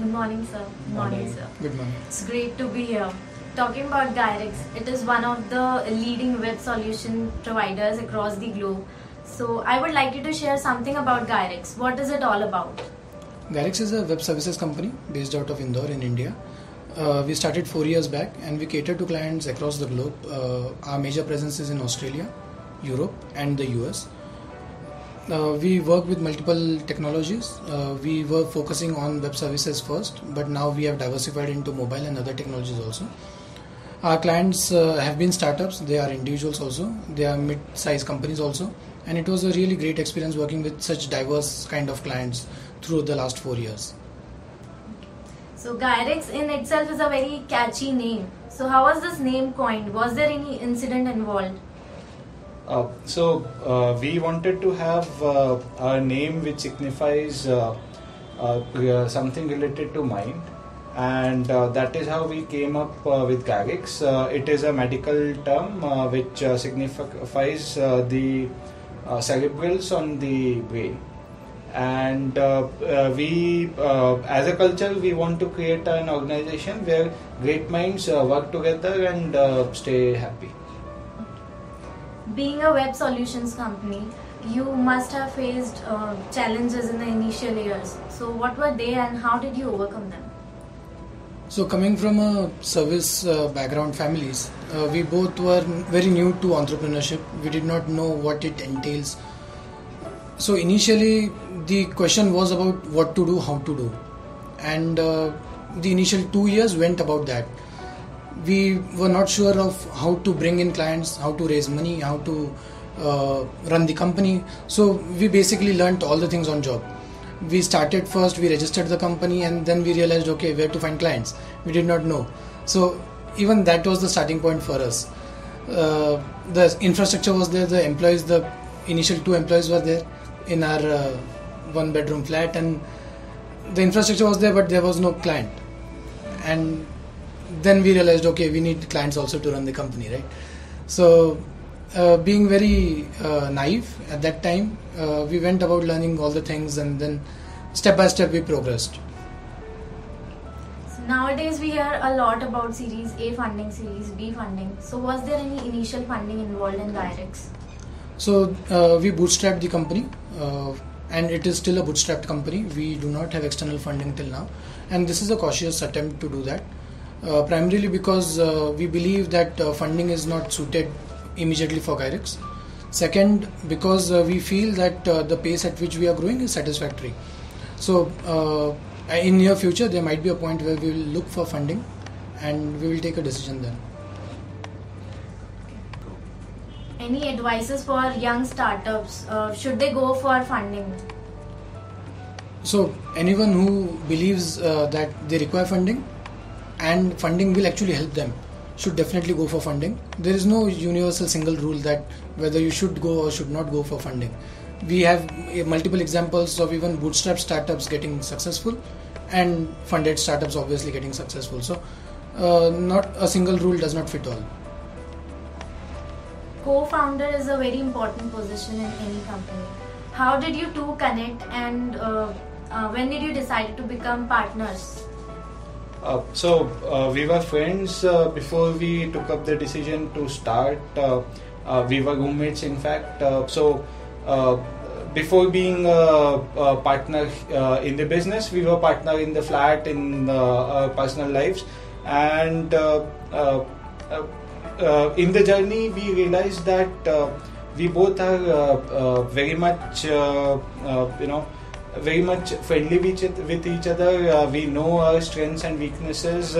Good morning, sir. Good morning, sir. Good morning. It's great to be here. Talking about Gyrix, it is one of the leading web solution providers across the globe. So I would like you to share something about Gyrix. What is it all about? Gyrix is a web services company based out of Indore in India. We started 4 years back and we cater to clients across the globe. Our major presence is in Australia, Europe and the US. We work with multiple technologies. We were focusing on web services first, but now we have diversified into mobile and other technologies also. Our clients have been startups, they are individuals also, they are mid-sized companies also, and it was a really great experience working with such diverse kind of clients through the last 4 years. So Gyrix in itself is a very catchy name. So how was this name coined? Was there any incident involved? We wanted to have a name which signifies something related to mind, and that is how we came up with Gyrix. It is a medical term which signifies the cerebrals on the brain, and we as a culture we want to create an organization where great minds work together and stay happy. Being a web solutions company, you must have faced challenges in the initial years. So what were they and how did you overcome them? So coming from a service background families, we both were very new to entrepreneurship. We did not know what it entails. So initially the question was about what to do, how to do. And the initial 2 years went about that. We were not sure of how to bring in clients, how to raise money, how to run the company. So we basically learnt all the things on job. We started first, we registered the company, and then we realized, okay, where to find clients. We did not know. So even that was the starting point for us. The infrastructure was there, the employees, the initial 2 employees were there in our 1-bedroom flat, and the infrastructure was there, but there was no client. And then we realized, okay, we need clients also to run the company, right? So being very naive at that time, we went about learning all the things, and then step by step we progressed. So nowadays we hear a lot about Series A funding, Series B funding. So was there any initial funding involved in Gyrix? So we bootstrapped the company, and it is still a bootstrapped company. We do not have external funding till now, and this is a cautious attempt to do that. Primarily because we believe that funding is not suited immediately for Gyrix. Second, because we feel that the pace at which we are growing is satisfactory. So in near future there might be a point where we will look for funding and we will take a decision then. Any advices for young startups? Should they go for funding? So anyone who believes that they require funding and funding will actually help them should definitely go for funding. There is no universal single rule that whether you should go or should not go for funding. We have multiple examples of even bootstrap startups getting successful and funded startups obviously getting successful. So not a single rule does not fit all. Co-founder is a very important position in any company. How did you two connect, and when did you decide to become partners? We were friends before we took up the decision to start. We were roommates, in fact. Before being a partner in the business, we were partner in the flat, in our personal lives, and in the journey we realized that we both are very much very much friendly with each other. We know our strengths and weaknesses,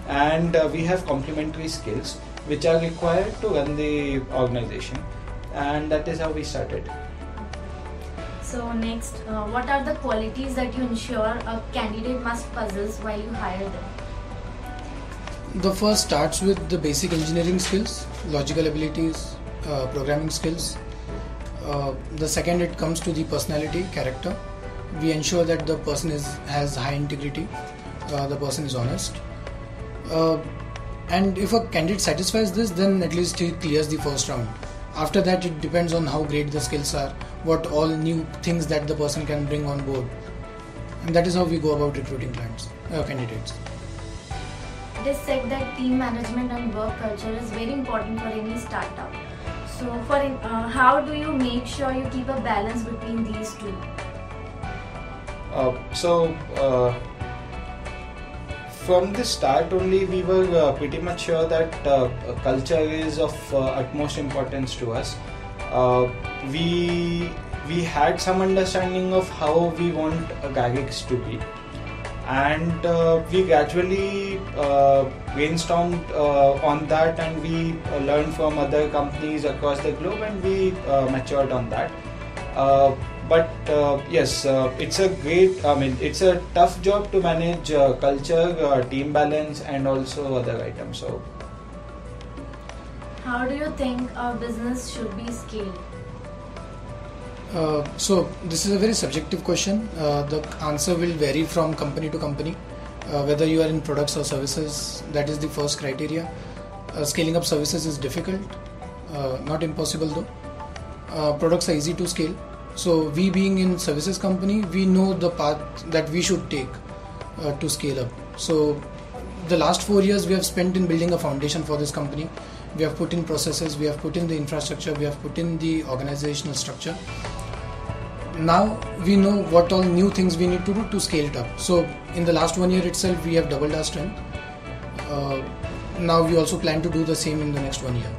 and we have complementary skills which are required to run the organization, and that is how we started. So next, what are the qualities that you ensure a candidate must possess while you hire them? The first starts with the basic engineering skills, logical abilities, programming skills. The second, it comes to the personality, character. We ensure that the person has high integrity, the person is honest. And if a candidate satisfies this, then at least he clears the first round. After that, it depends on how great the skills are, what all new things that the person can bring on board. And that is how we go about recruiting candidates. It is said that team management and work culture is very important for any startup. So, how do you make sure you keep a balance between these two? From the start only, we were pretty much sure that culture is of utmost importance to us. We had some understanding of how we want Gyrix to be, and we gradually brainstormed on that, and we learned from other companies across the globe, and we matured on that. But yes, it's a tough job to manage culture, team balance, and also other items. So, how do you think a business should be scaled? So this is a very subjective question. The answer will vary from company to company. Whether you are in products or services, that is the first criteria. Scaling up services is difficult, not impossible though. Products are easy to scale. So we being in services company, we know the path that we should take to scale up. So the last 4 years we have spent in building a foundation for this company. We have put in processes, we have put in the infrastructure, we have put in the organizational structure. Now we know what all new things we need to do to scale it up. So in the last 1 year itself, we have doubled our strength. Now we also plan to do the same in the next 1 year.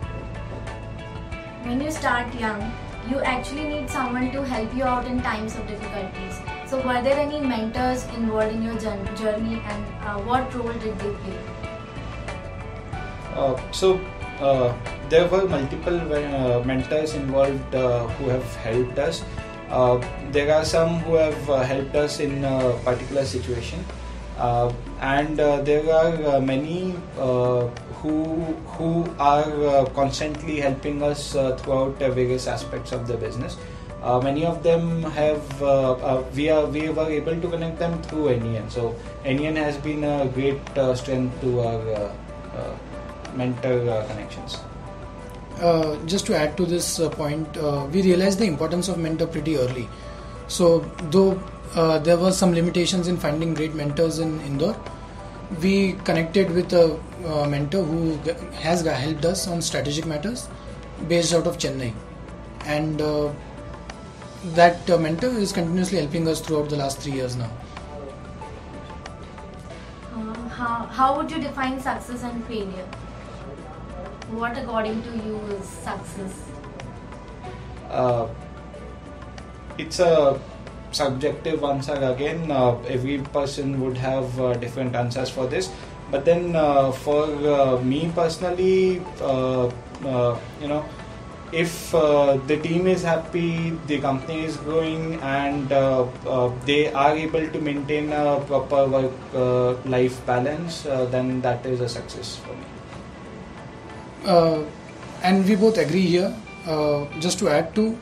When you start young, you actually need someone to help you out in times of difficulties. So were there any mentors involved in your journey, and what role did they play? There were multiple mentors involved who have helped us. There are some who have helped us in a particular situation, and there are many who are constantly helping us throughout various aspects of the business. Many of them have we were able to connect them through NEN. So NEN has been a great strength to our mentor connections. Just to add to this point, we realized the importance of mentor pretty early. So though there were some limitations in finding great mentors in Indore, we connected with a mentor who has helped us on strategic matters based out of Chennai, and that mentor is continuously helping us throughout the last 3 years now. How would you define success and failure? What according to you is success? It's a subjective answer again. Every person would have different answers for this. But then for me personally, if the team is happy, the company is growing, and they are able to maintain a proper work-life balance, then that is a success for me. And we both agree here. Just to add to,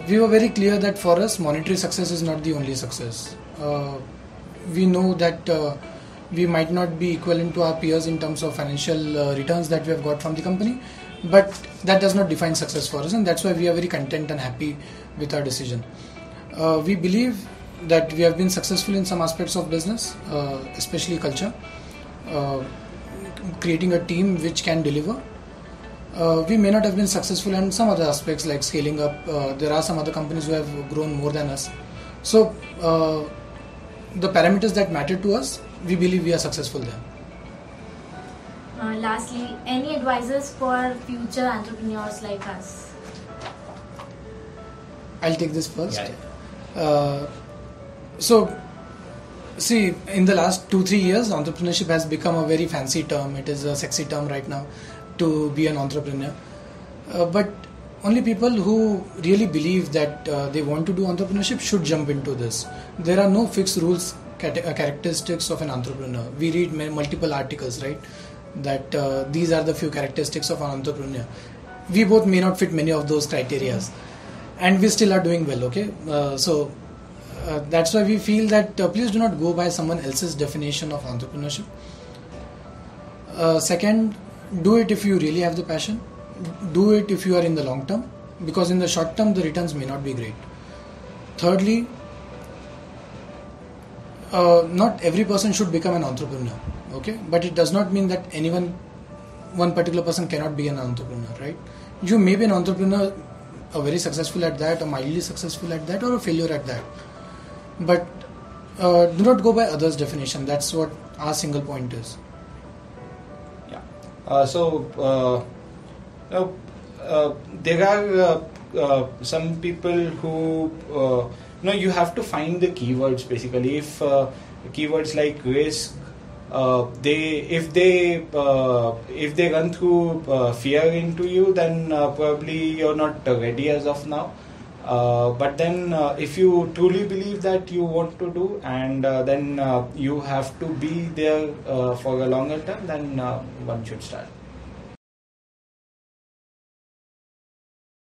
we were very clear that for us, monetary success is not the only success. We know that we might not be equivalent to our peers in terms of financial returns that we have got from the company, but that does not define success for us, and that's why we are very content and happy with our decision. We believe that we have been successful in some aspects of business, especially culture, creating a team which can deliver. We may not have been successful in some other aspects like scaling up. There are some other companies who have grown more than us. So the parameters that matter to us, we believe we are successful there. Lastly, any advices for future entrepreneurs like us? I'll take this first. Yeah. So, see, in the last 2-3 years, entrepreneurship has become a very fancy term. It is a sexy term right now to be an entrepreneur. But only people who really believe that they want to do entrepreneurship should jump into this. There are no fixed rules, characteristics of an entrepreneur. We read multiple articles, right? That these are the few characteristics of an entrepreneur. We both may not fit many of those criteria, and we still are doing well, okay? So that's why we feel that please do not go by someone else's definition of entrepreneurship. Second, do it if you really have the passion. Do it if you are in the long term, because in the short term the returns may not be great. Thirdly, not every person should become an entrepreneur, okay? But it does not mean that one particular person cannot be an entrepreneur, right? You may be an entrepreneur, very successful at that, or mildly successful at that, or a failure at that. But do not go by others' definition. That's what our single point is. Yeah. There are some people who you have to find the keywords basically. If keywords like risk, if they run through fear into you, then probably you're not ready as of now. But then if you truly believe that you want to do, and then you have to be there for a longer term, then one should start.